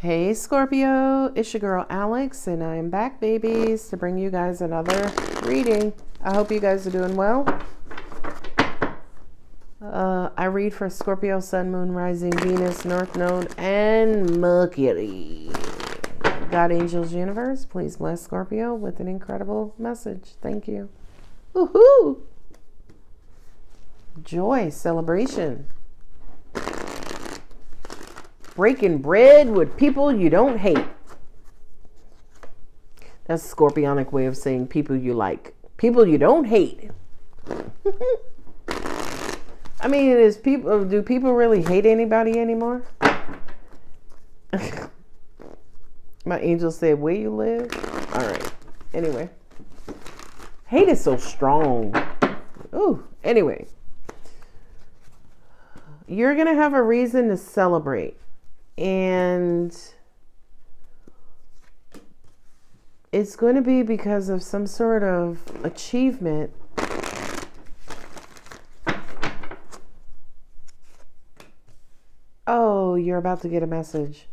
Hey Scorpio, it's your girl Alex, and I'm back, babies, to bring you guys another reading. I hope you guys are doing well. I read for Scorpio, Sun, Moon, Rising, Venus, North Node, and Mercury. God, angels, universe, please bless Scorpio with an incredible message. Thank you. Woohoo! Joy, celebration. Breaking bread with people you don't hate. That's a scorpionic way of saying people you like. People you don't hate. I mean, do people really hate anybody anymore? My angel said, where you live? All right. Anyway. Hate is so strong. Ooh. Anyway. You're going to have a reason to celebrate. And it's going to be because of some sort of achievement. Oh, you're about to get a message.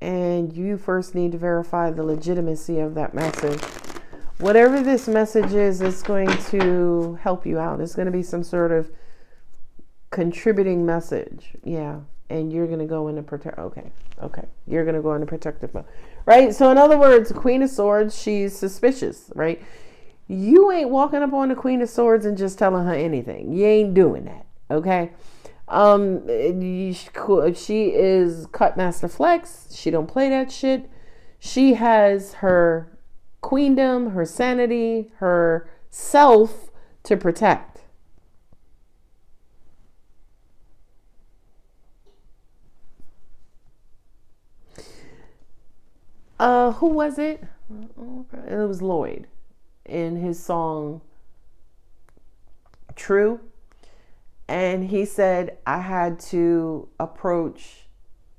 And you first need to verify the legitimacy of that message. Whatever this message is, it's going to help you out. It's going to be some sort of contributing message. Yeah. And you're going to go into okay. You're going to go into protective mode, right? So in other words, Queen of Swords, she's suspicious, right? You ain't walking up on the Queen of Swords and just telling her anything. You ain't doing that, okay? She is cut master flex. She don't play that shit. She has her queendom, her sanity, her self to protect. Who was it? It was Lloyd in his song True. And he said, I had to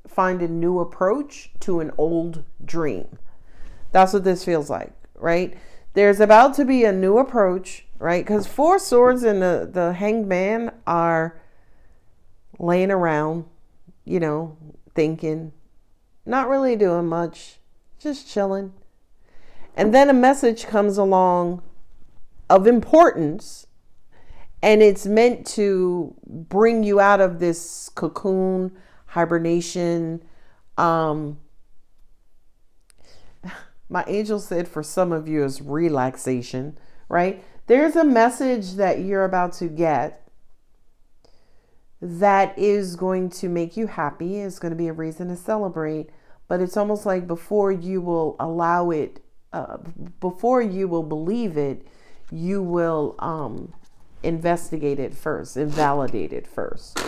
find a new approach to an old dream. That's what this feels like, right? There's about to be a new approach, right? Because Four Swords and the Hanged Man are laying around, thinking, not really doing much. Just chilling. And then a message comes along of importance, and it's meant to bring you out of this cocoon, hibernation. My angel said for some of you is relaxation, right? There's a message that you're about to get that is going to make you happy. It's going to be a reason to celebrate. But it's almost like before you will allow it, before you will believe it, you will investigate it first, invalidate it first.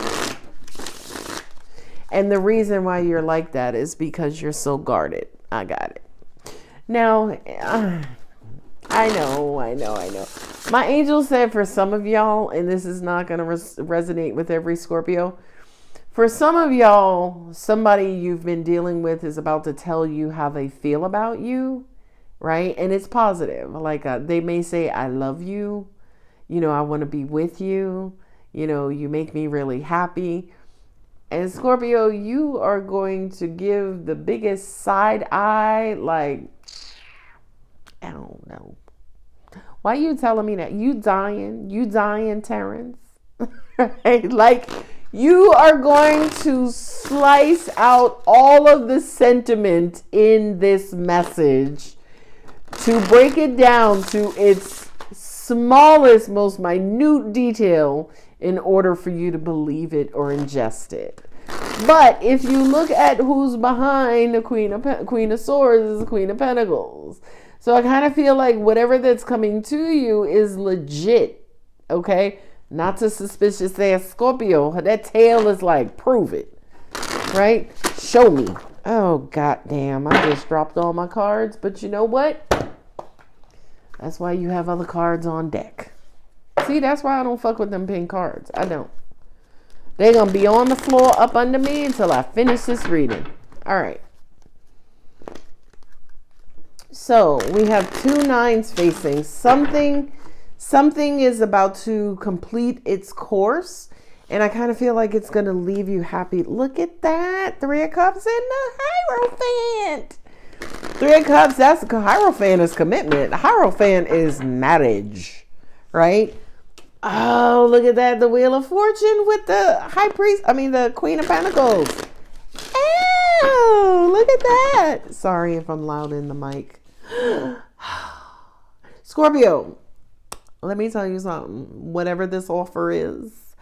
And the reason why you're like that is because you're so guarded. I got it. Now, I know. My angel said for some of y'all, and this is not going to resonate with every Scorpio, for some of y'all, somebody you've been dealing with is about to tell you how they feel about you, right? And it's positive. Like they may say, I love you. I want to be with you. You make me really happy. And Scorpio, you are going to give the biggest side eye, like, I don't know. Why are you telling me that? You dying, Terrence. Right? Like, you are going to slice out all of the sentiment in this message to break it down to its smallest, most minute detail in order for you to believe it or ingest it. But if you look at who's behind the Queen of Swords, is the Queen of Pentacles. So I kind of feel like whatever that's coming to you is legit, okay? Not to suspicious ass Scorpio. That tail is like, prove it. Right? Show me. Oh, goddamn. I just dropped all my cards. But you know what? That's why you have other cards on deck. See, that's why I don't fuck with them pink cards. I don't. They're going to be on the floor up under me until I finish this reading. All right. So we have 2 nines facing. Something is about to complete its course, And I kind of feel like it's going to leave you happy. Look at that. 3 of Cups in the Hierophant. 3 of Cups, that's the Hierophant is commitment. The Hierophant is marriage, right? Oh, look at that. The Wheel of Fortune with the the Queen of Pentacles. Oh, look at that. Sorry if I'm loud in the mic. Scorpio, let me tell you something. Whatever this offer is,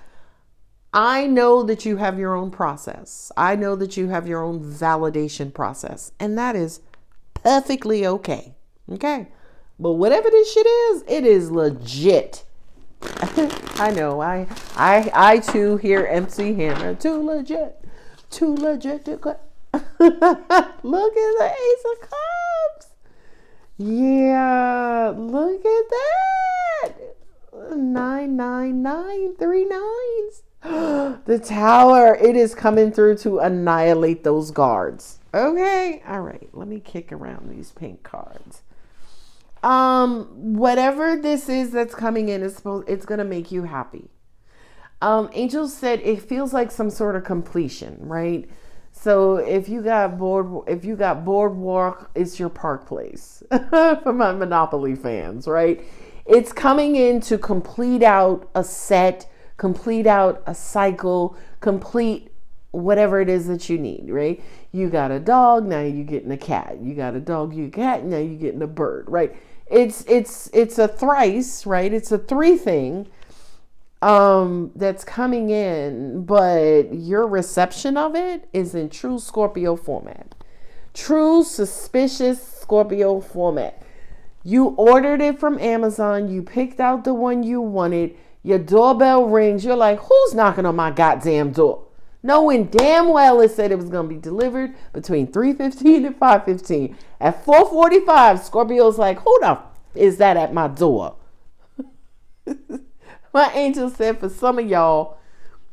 I know that you have your own process. I know that you have your own validation process. And that is perfectly okay. Okay? But whatever this shit is, it is legit. I know. I too hear MC Hammer. Too legit to Look at the Ace of Cups. Yeah, look at that. 999, 3 nines. The Tower. It is coming through to annihilate those guards. Okay. All right. Let me kick around these pink cards. Whatever this is that's coming in, it's going to make you happy. Angels said it feels like some sort of completion, right? So if you got Boardwalk, it's your Park Place for my Monopoly fans, right? It's coming in to complete out a set, complete out a cycle, complete whatever it is that you need, right? You got a dog, now you're getting a cat. You got a dog, you cat, now you're getting a bird, right? It's a thrice, right? It's a 3 thing that's coming in, but your reception of it is in true Scorpio format. True suspicious Scorpio format. You ordered it from Amazon, you picked out the one you wanted, your doorbell rings, you're like, who's knocking on my goddamn door? Knowing damn well it said it was going to be delivered between 3:15 and 5:15. At 4:45, Scorpio's like, who the is that at my door? My angel said for some of y'all,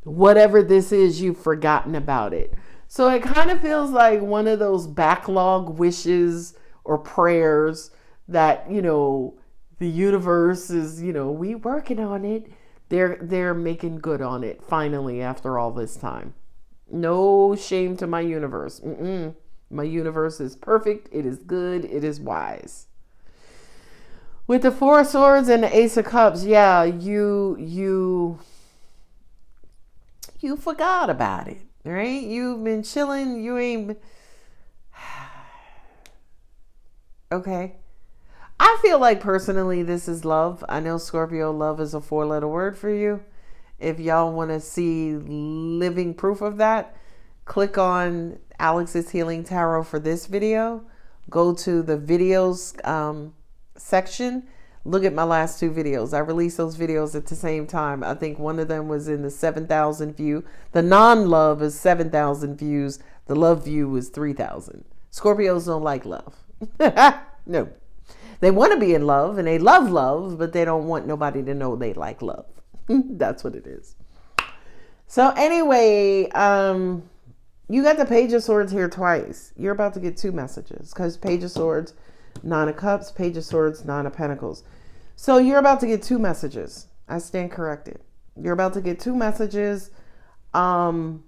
whatever this is, you've forgotten about it. So it kind of feels like one of those backlog wishes or prayers that, the universe is, we working on it. They're making good on it finally after all this time. No shame to my universe. My universe is perfect. It is good. It is wise. With the 4 of Swords and the Ace of Cups, yeah, you forgot about it, right? You've been chilling. You ain't. Okay. I feel like personally this is love. I know Scorpio, love is a 4-letter word for you. If y'all want to see living proof of that, click on Alex's Healing Tarot for this video. Go to the videos section. Look at my last 2 videos. I released those videos at the same time. I think one of them was in the 7,000 view. The non-love is 7,000 views. The love view was 3,000. Scorpios don't like love. No. They want to be in love and they love, but they don't want nobody to know they like love. That's what it is. So anyway, you got the Page of Swords here twice. You're about to get 2 messages because Page of Swords, 9 of Cups, Page of Swords, 9 of Pentacles. So you're about to get 2 messages. I stand corrected. You're about to get 2 messages. I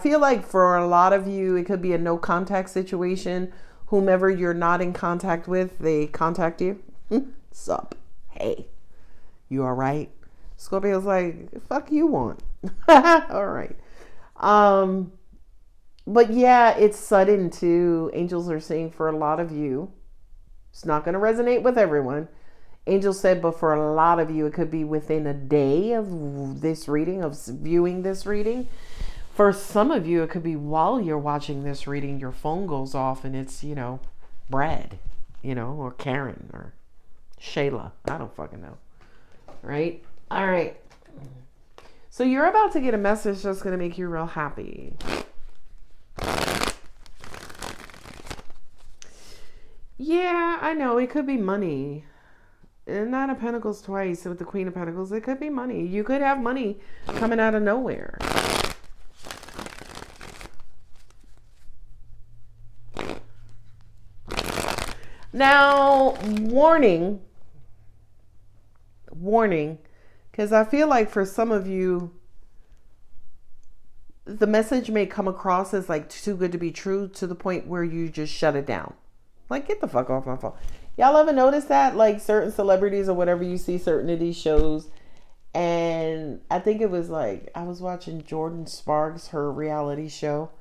feel like for a lot of you, it could be a no contact situation. Whomever you're not in contact with, they contact you. Sup? Hey, you all right? Scorpio's like, fuck you want. All right. But yeah, it's sudden too. Angels are saying for a lot of you, it's not going to resonate with everyone. Angels said, but for a lot of you, it could be within a day of this reading, of viewing this reading. For some of you, it could be while you're watching this reading, your phone goes off and it's, Brad, or Karen or Shayla. I don't fucking know. Right? All right. So you're about to get a message that's going to make you real happy. Yeah, I know. It could be money. And 9 of Pentacles twice with the Queen of Pentacles. It could be money. You could have money coming out of nowhere. Now, warning, because I feel like for some of you, the message may come across as like too good to be true, to the point where you just shut it down. Like, get the fuck off my phone. Y'all ever notice that? Like, certain celebrities or whatever, you see certain of these shows. And I think it was like, I was watching Jordan Sparks, her reality show.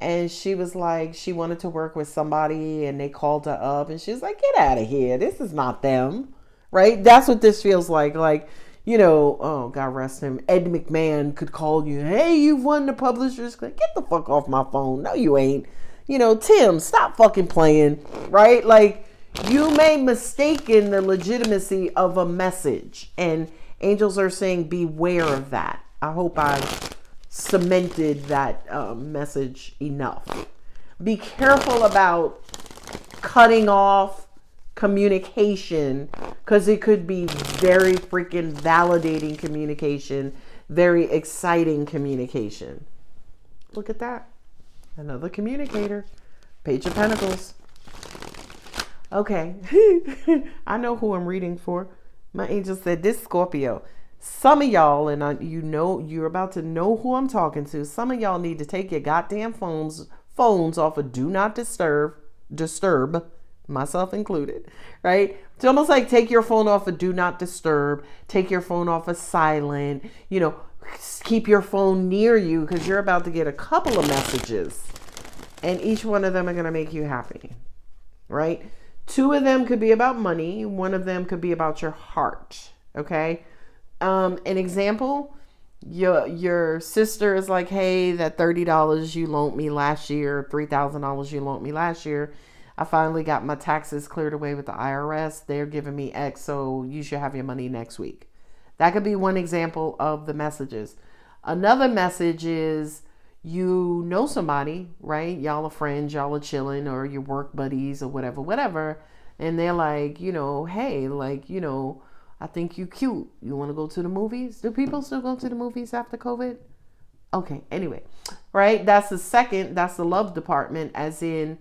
And she was like, she wanted to work with somebody and they called her up. And she's like, get out of here. This is not them. Right? That's what this feels like. Like, you know, oh, God rest him, Ed McMahon could call you. Hey, you've won the Publishers Club. Get the fuck off my phone. No, you ain't. You know, Tim, stop fucking playing. Right? Like, you may mistaken the legitimacy of a message. And angels are saying beware of that. I hope I cemented that message enough. Be careful about cutting off communication, because it could be very freaking validating communication, very exciting communication. Look at that. Another communicator. Page of Pentacles. Okay. I know who I'm reading for. My angel said, this Scorpio. Some of y'all, and you know, you're about to know who I'm talking to. Some of y'all need to take your goddamn phones off of do not disturb, myself included, right? It's almost like take your phone off of do not disturb, take your phone off of silent, you know, keep your phone near you, because you're about to get a couple of messages and each one of them are going to make you happy, right? 2 of them could be about money. 1 of them could be about your heart. Okay. An example, your sister is like, hey, that $30 you loaned me last year, $3,000 you loaned me last year, I finally got my taxes cleared away with the IRS. They're giving me X, so you should have your money next week. That could be one example of the messages. Another message is, you know somebody, right? Y'all are friends, y'all are chilling, or your work buddies or whatever. And they're like, you know, hey, like, you know, I think you cute. You want to go to the movies? Do people still go to the movies after COVID? Okay, anyway, right? That's the love department, as in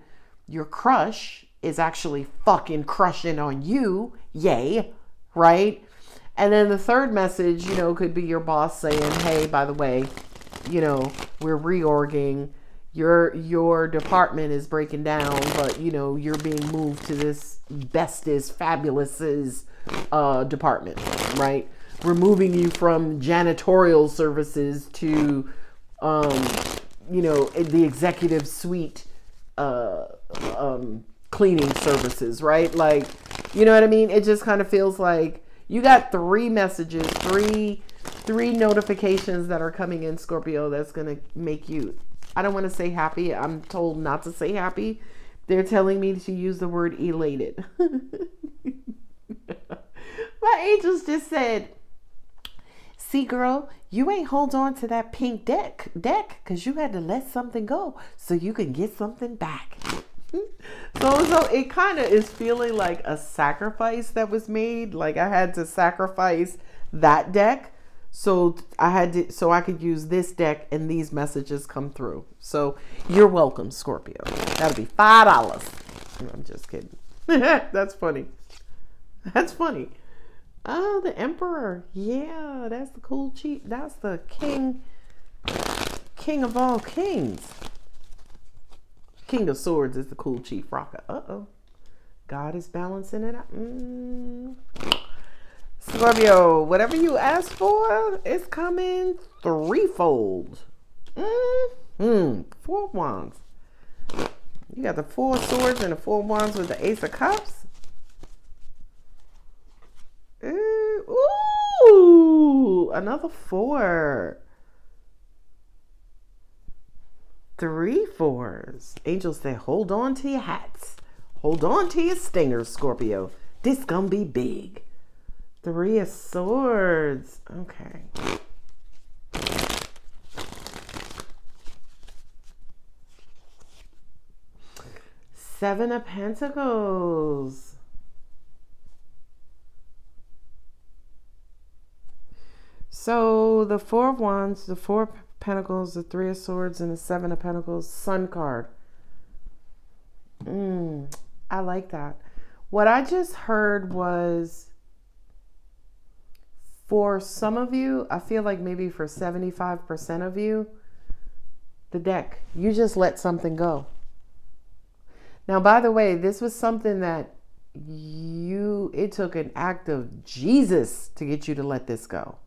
your crush is actually fucking crushing on you. Yay, right? And then the third message, you know, could be your boss saying, hey, by the way, you know, we're reorging. Your department is breaking down, but, you know, you're being moved to this bestest, fabulous's department, right? We're moving you from janitorial services to, you know, the executive suite cleaning services, right? Like, you know what I mean? It just kind of feels like you got 3 messages, three notifications that are coming in, Scorpio, that's going to make you, I don't want to say happy. I'm told not to say happy. They're telling me to use the word elated. My angels just said, see, girl, you ain't hold on to that pink deck because you had to let something go so you can get something back. So it kind of is feeling like a sacrifice that was made. Like I had to sacrifice that deck so I could use this deck and these messages come through. So you're welcome, Scorpio. That'll be $5. No, I'm just kidding. That's funny. That's funny. Oh, the Emperor. Yeah, that's the cool chief. That's the king of all kings. King of Swords is the cool chief rocker. Uh-oh. God is balancing it out. Scorpio, whatever you ask for is coming threefold. 4 wands. You got the 4 swords and the 4 wands with the Ace of Cups. Ooh, another 4. 3 4s. Angels say, hold on to your hats. Hold on to your stingers, Scorpio. This gonna be big. 3 of Swords. Okay. Seven of Pentacles. So the 4 of Wands, the 4 of Pentacles, the 3 of Swords, and the 7 of Pentacles, Sun card. I like that. What I just heard was, for some of you, I feel like maybe for 75% of you, the deck. You just let something go. Now, by the way, this was something that it took an act of Jesus to get you to let this go.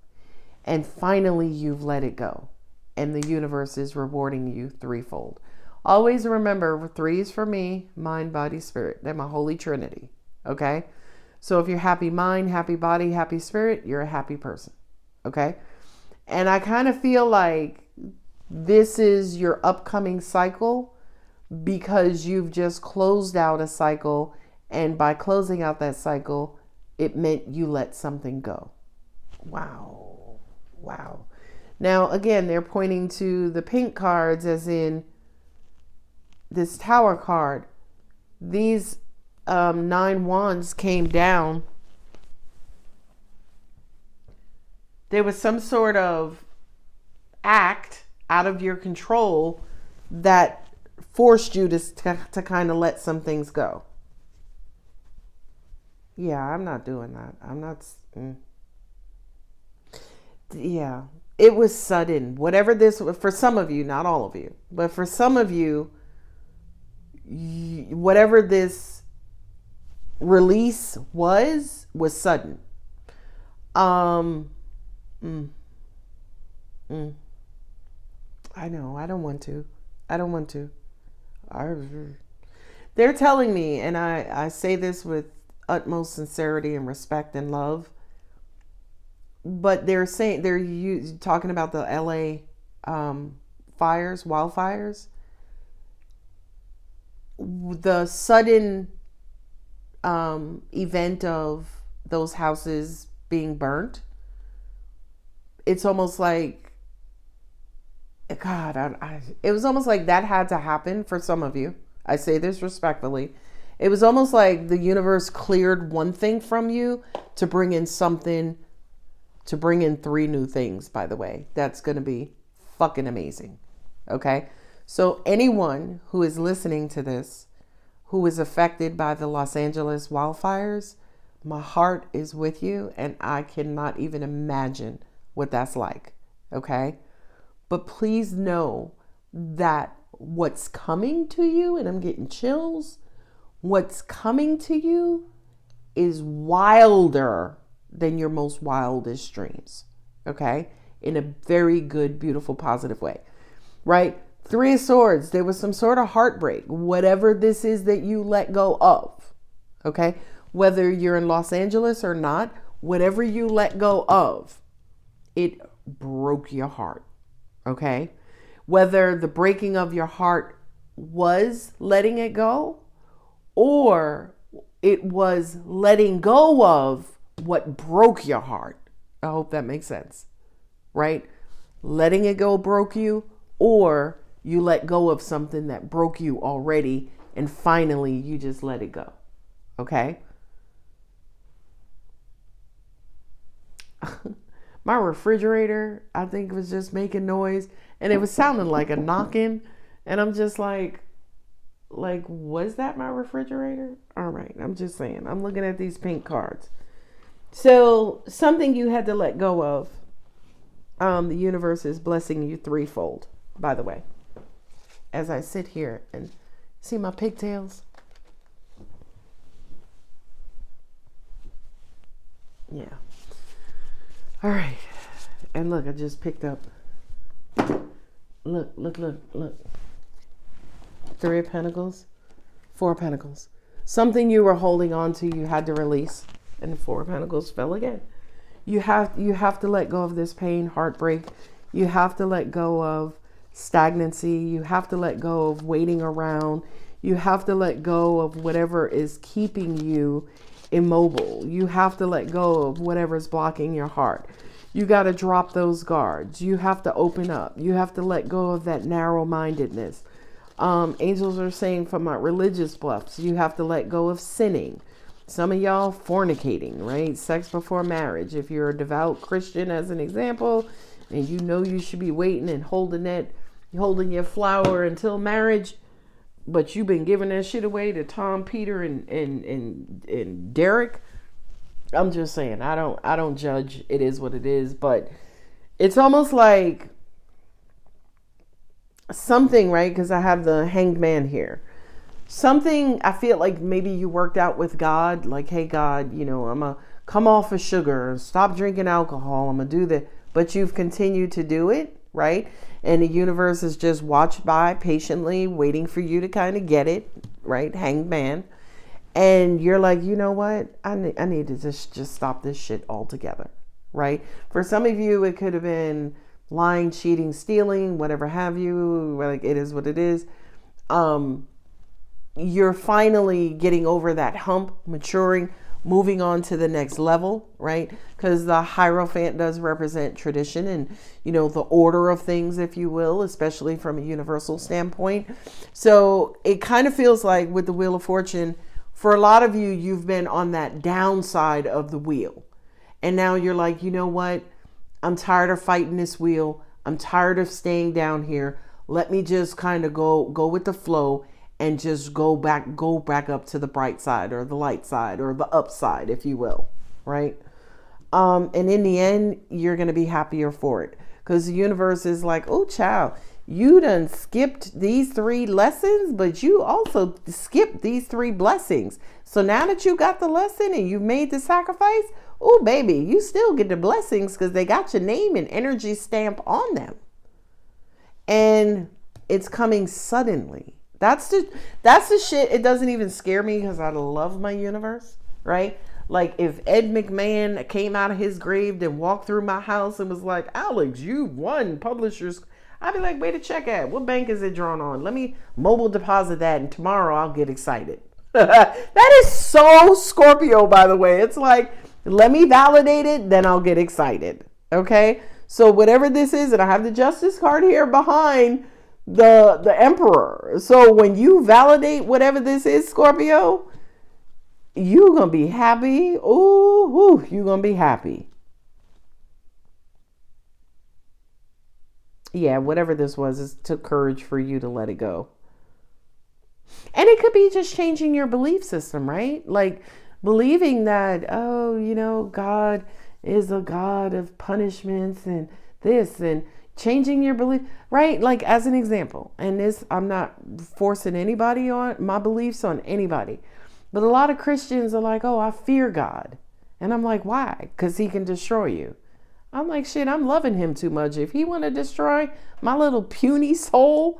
And finally, you've let it go. And the universe is rewarding you threefold. Always remember, 3 is for me, mind, body, spirit. They're my holy trinity. Okay? So if you're happy mind, happy body, happy spirit, you're a happy person. Okay? And I kind of feel like this is your upcoming cycle because you've just closed out a cycle. And by closing out that cycle, it meant you let something go. Wow. Wow. Now, again, they're pointing to the pink cards as in this Tower card. These 9 wands came down. There was some sort of act out of your control that forced you to kind of let some things go. Yeah, I'm not doing that. I'm not. Yeah, it was sudden. Whatever this, for some of you, not all of you, but for some of you, whatever this release was sudden. I know. I don't want to. They're telling me, and I say this with utmost sincerity and respect and love, but they're saying, talking about the LA wildfires, the sudden event of those houses being burnt. It's almost like, God, it was almost like that had to happen for some of you. I say this respectfully. It was almost like the universe cleared one thing from you to bring in 3 new things, by the way. That's going to be fucking amazing. Okay? So anyone who is listening to this, who is affected by the Los Angeles wildfires, my heart is with you, and I cannot even imagine what that's like. Okay? But please know that what's coming to you, and I'm getting chills, what's coming to you is wilder than your most wildest dreams. Okay? In a very good, beautiful, positive way. Right? 3 of Swords, there was some sort of heartbreak. Whatever this is that you let go of. Okay? Whether you're in Los Angeles or not, whatever you let go of, it broke your heart. Okay? Whether the breaking of your heart was letting it go, or it was letting go of what broke your heart. I hope that makes sense. Right? Letting it go broke you, or you let go of something that broke you already, and finally you just let it go. Okay? My refrigerator, I think, was just making noise, and it was sounding like a knocking, and I'm just like, was that my refrigerator? All right, I'm just saying. I'm looking at these pink cards. So something you had to let go of. The universe is blessing you threefold, by the way. As I sit here and see my pigtails. Yeah. All right. And look, I just picked up. Look. 3 of Pentacles, 4 of Pentacles. Something you were holding on to, you had to release. And the 4 of Pentacles fell again. You have to let go of this pain, heartbreak. You have to let go of stagnancy. You have to let go of waiting around. You have to let go of whatever is keeping you immobile. You have to let go of whatever is blocking your heart. You got to drop those guards. You have to open up. You have to let go of that narrow-mindedness. Angels are saying from my religious bluffs, you have to let go of sinning. Some of y'all fornicating, right? Sex before marriage. If you're a devout Christian, as an example, and you know you should be waiting and holding your flower until marriage, but you've been giving that shit away to Tom, Peter, and Derek. I'm just saying, I don't judge. It is what it is, but it's almost like something, right? Because I have the hanged man here. Something, I feel like maybe you worked out with God, like, hey, God, I'm going to come off of sugar, stop drinking alcohol, I'm going to do that. But you've continued to do it, right? And the universe is just watched by patiently, waiting for you to kind of get it, right? Hanged man. And you're like, you know what? I need to just stop this shit altogether, right? For some of you, it could have been lying, cheating, stealing, whatever have you. Like, it is what it is. You're finally getting over that hump, maturing, moving on to the next level, right? Because the Hierophant does represent tradition and, the order of things, if you will, especially from a universal standpoint. So it kind of feels like with the Wheel of Fortune, for a lot of you, you've been on that downside of the wheel. And now you're like, you know what? I'm tired of fighting this wheel. I'm tired of staying down here. Let me just kind of go with the flow and just go back up to the bright side or the light side or the upside, if you will, right? And in the end, you're going to be happier for it because the universe is like, oh, child, you done skipped these 3 lessons, but you also skipped these 3 blessings. So now that you got the lesson and you've made the sacrifice, oh, baby, you still get the blessings because they got your name and energy stamp on them. And it's coming suddenly. That's the shit. It doesn't even scare me because I love my universe, right? Like if Ed McMahon came out of his grave and walked through my house and was like, Alex, you won publishers. I'd be like, wait a check at. What bank is it drawn on? Let me mobile deposit that and tomorrow I'll get excited. That is so Scorpio, by the way. It's like, let me validate it, then I'll get excited. Okay? So whatever this is, and I have the Justice card here behind the Emperor. So when you validate whatever this is, Scorpio, you're going to be happy. Ooh, you're going to be happy. Yeah, whatever this was, it took courage for you to let it go. And it could be just changing your belief system, right? Like believing that, God is a God of punishments and this, and changing your belief, right? Like as an example, and this, I'm not forcing anybody on my beliefs on anybody, but a lot of Christians are like, oh, I fear God. And I'm like, why? Because he can destroy you. I'm like, shit, I'm loving him too much. If he want to destroy my little puny soul,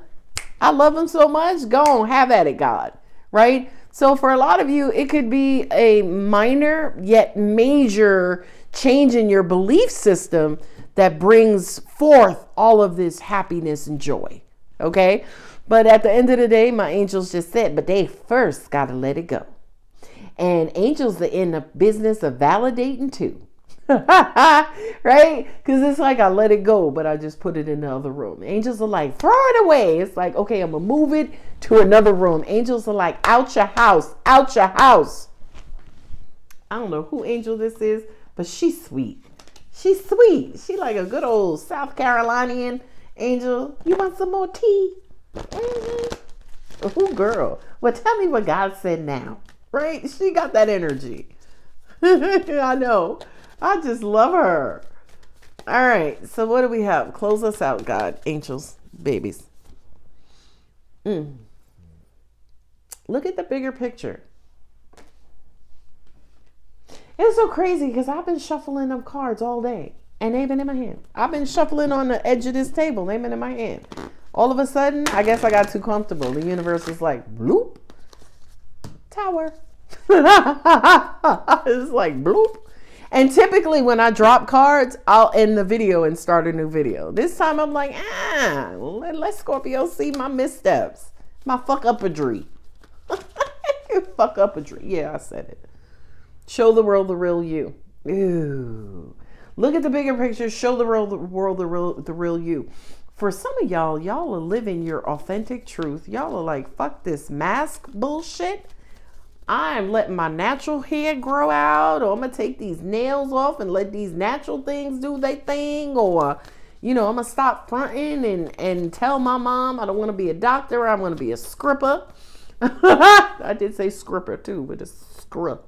I love him so much. Go on, have at it, God. Right? So for a lot of you, it could be a minor yet major change in your belief system that brings forth all of this happiness and joy. Okay? But at the end of the day, my angels just said, but they first got to let it go. And angels are in the business of validating too. Right? Because it's like I let it go, but I just put it in the other room. Angels are like, throw it away. It's like, okay, I'm going to move it to another room. Angels are like, out your house, out your house. I don't know who angel this is, but she's sweet. She's sweet. She like a good old South Carolinian angel. You want some more tea? Mm-hmm. Ooh, girl. Well, tell me what God said now. Right? She got that energy. I know. I just love her. All right. So what do we have? Close us out, God. Angels, babies. Look at the bigger picture. It's so crazy because I've been shuffling them cards all day and they've been in my hand. I've been shuffling on the edge of this table. They've been in my hand. All of a sudden, I guess I got too comfortable. The universe is like, bloop. Tower. It's like bloop. And typically when I drop cards, I'll end the video and start a new video. This time I'm like, let Scorpio see my missteps. My fuck-uppery. Fuck-uppery. Yeah, I said it. Show the world the real you. Ooh. Look at the bigger picture. Show the world the real you. For some of y'all are living your authentic truth. Y'all are like, fuck this mask bullshit. I'm letting my natural hair grow out, or I'm going to take these nails off and let these natural things do their thing, or, I'm going to stop fronting and tell my mom I don't want to be a doctor, I want to be a scripper. I did say scripper too, but it's scrip.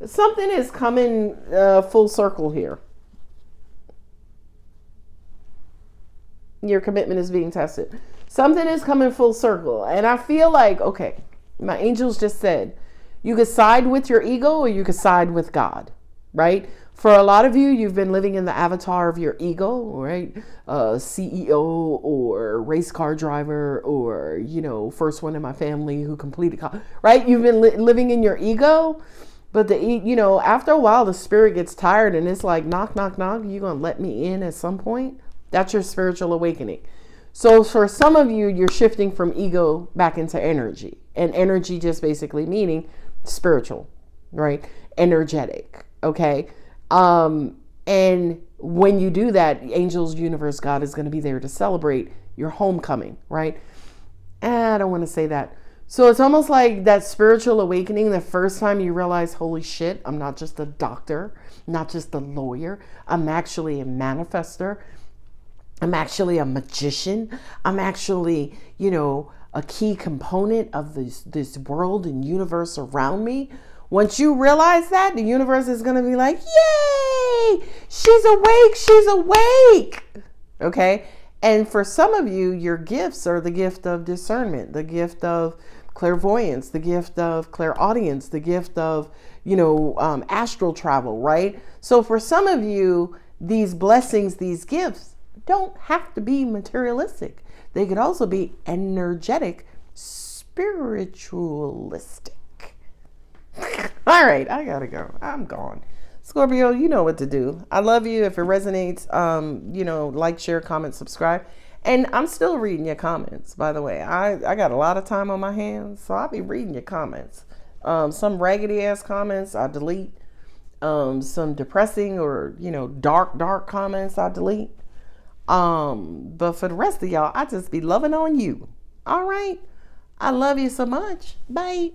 Something is coming full circle here. Your commitment is being tested. Something is coming full circle. And I feel like, okay, my angels just said, you could side with your ego or you could side with God, right? For a lot of you, you've been living in the avatar of your ego, right? CEO or race car driver or, first one in my family who completed college, right? You've been living in your ego. But after a while, the spirit gets tired and it's like, knock, knock, knock. You going to let me in at some point? That's your spiritual awakening. So for some of you, you're shifting from ego back into energy. And energy just basically meaning spiritual, right? Energetic, okay? And when you do that, angels, universe, God is going to be there to celebrate your homecoming, right? I don't want to say that. So it's almost like that spiritual awakening, the first time you realize, holy shit, I'm not just a doctor, not just a lawyer. I'm actually a manifester. I'm actually a magician. I'm actually, a key component of this world and universe around me. Once you realize that, the universe is going to be like, yay, she's awake, she's awake. Okay. And for some of you, your gifts are the gift of discernment, the gift of clairvoyance, the gift of clairaudience, the gift of, astral travel, right? So for some of you, these blessings, these gifts don't have to be materialistic. They could also be energetic, spiritualistic. All right, I gotta go. I'm gone. Scorpio, you know what to do. I love you. If it resonates, like, share, comment, subscribe. And I'm still reading your comments, by the way. I got a lot of time on my hands, so I'll be reading your comments. Some raggedy ass comments I delete. Some depressing or, dark comments I delete. But for the rest of y'all, I just be loving on you. All right. I love you so much. Bye.